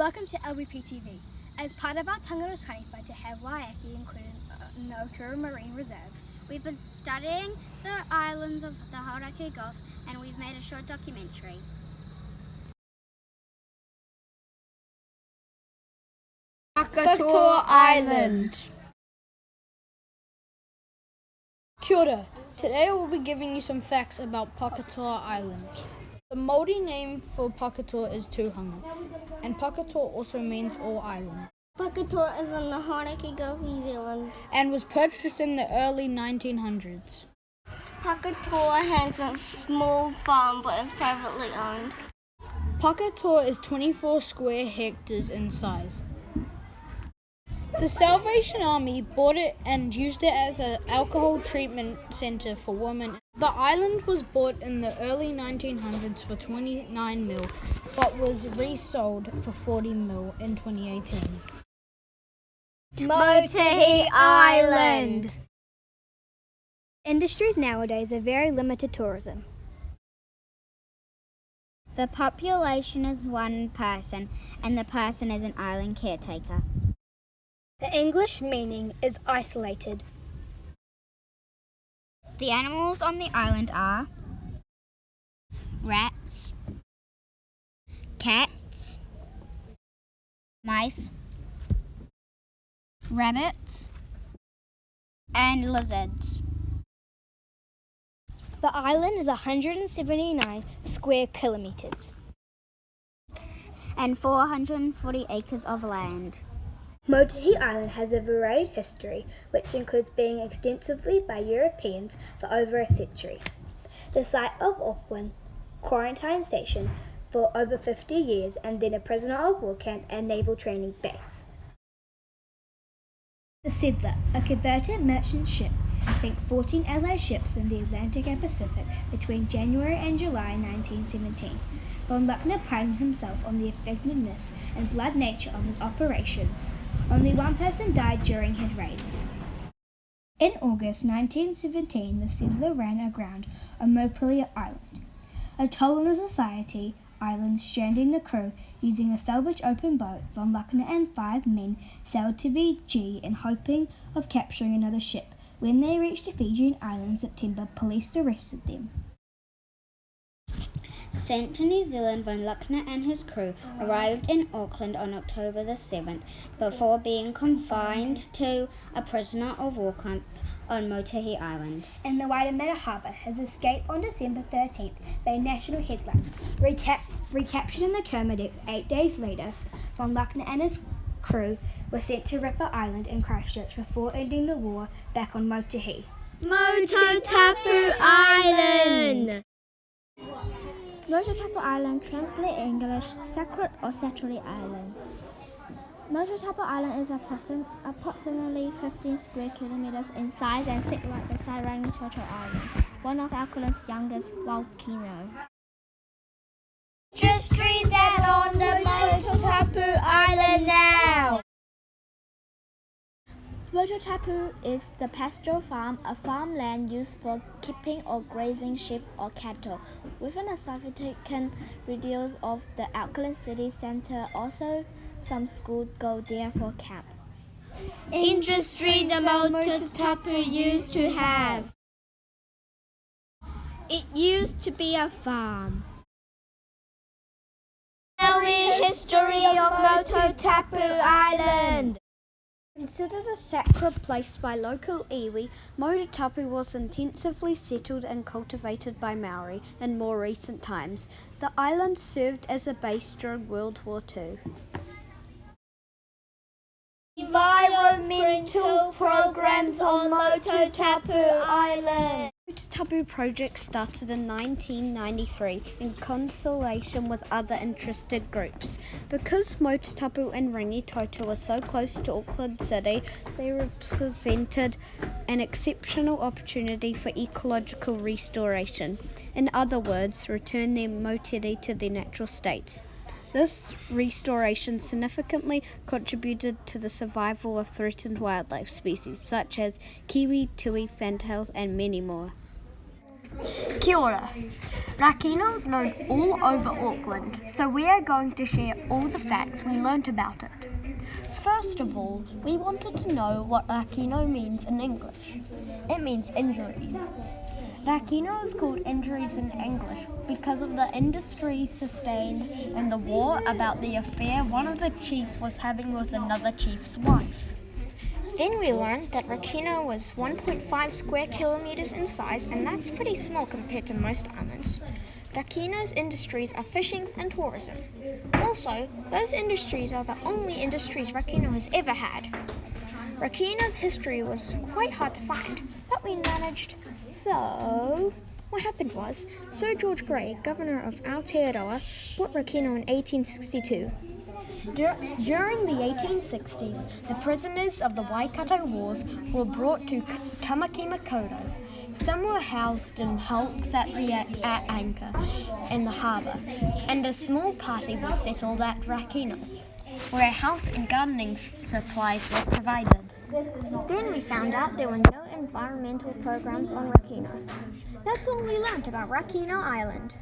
Welcome to LBP TV. As part of our tangata taniwha to have Waiheke included in the Okura Marine Reserve, we've been studying the islands of the Hauraki Gulf and we've made a short documentary. Pakatoa Island. Kia ora. Today we'll be giving you some facts about Pakatoa Island. The Māori name for Pakatoa is Tuhanga, and Pakatoa also means all island. Pakatoa is in the Hauraki Gulf, New Zealand, and was purchased in the early 1900s. Pakatoa has a small farm but is privately owned. Pakatoa is 24 square hectares in size. The Salvation Army bought it and used it as an alcohol treatment centre for women. The island was bought in the early 1900s for 29 mil, but was resold for 40 mil in 2018. Moutere Island. Industries nowadays are very limited tourism. The population is one person, and the person is an island caretaker. The English meaning is isolated. The animals on the island are rats, cats, mice, rabbits, and lizards. The island is 179 square kilometres and 440 acres of land. Moutere Island has a varied history, which includes being extensively by Europeans for over a century. The site of Auckland quarantine station for over 50 years and then a prisoner of war camp and naval training base. The Settler, a converted merchant ship, sank 14 Allied ships in the Atlantic and Pacific between January and July 1917. Von Luckner prided himself on the effectiveness and blood nature of his operations. Only one person died during his raids. In August 1917, the Settler ran aground on Moutere Island, a toll-in society island, stranding the crew. Using a salvage open boat, Von Luckner and 5 men sailed to Fiji in hoping of capturing another ship. When they reached the Fijian island in September, police arrested them. Sent to New Zealand, Von Luckner and his crew arrived in Auckland on October the 7th before being confined to a prisoner of war camp on Moutere Island. In the Waitemata Harbour, his escape on December 13th made national headlines. Recaptured in the Kermadec 8 days later, Von Luckner and his crew were sent to Ripper Island in Christchurch before ending the war back on Moutere. Mototapu Island. Mototapu Island, translate English, sacred or sanctuary island. Mototapu Island is approximately 15 square kilometers in size and sits like the Rangitoto Island, one of Auckland's youngest volcanoes. Industries that on the Mototapu Island now. Mototapu is the pastoral farm, a farmland used for keeping or grazing sheep or cattle. Within a significant radius of the Auckland city centre, also some schools go there for camp. Industry the Mototapu used to have. It used to be a farm. History of Mototapu Island. Considered a sacred place by local iwi, Mototapu was intensively settled and cultivated by Maori in more recent times. The island served as a base during World War II. Environmental programs on Mototapu Island. Mototapu project started in 1993 in consultation with other interested groups. Because Mototapu and Rangitoto were so close to Auckland City, they represented an exceptional opportunity for ecological restoration. In other words, return their Moutere to their natural states. This restoration significantly contributed to the survival of threatened wildlife species such as kiwi, tui, fantails and many more. Kia ora. Rakino is known all over Auckland, so we are going to share all the facts we learnt about it. First of all, we wanted to know what Rakino means in English. It means injuries. Rakino is called injuries in English because of the injuries sustained in the war about the affair one of the chiefs was having with another chief's wife. Then we learned that Rakino was 1.5 square kilometers in size, and that's pretty small compared to most islands. Rakino's industries are fishing and tourism. Also, those industries are the only industries Rakino has ever had. Rakino's history was quite hard to find, but we managed. So, what happened was, Sir George Grey, governor of Aotearoa, bought Rakino in 1862. During the 1860s, the prisoners of the Waikato Wars were brought to Tamaki Makaurau. Some were housed in hulks at anchor in the harbour, and a small party was settled at Rakino, where house and gardening supplies were provided. Then we found out there were no environmental programs on Rakino. That's all we learned about Rakino Island.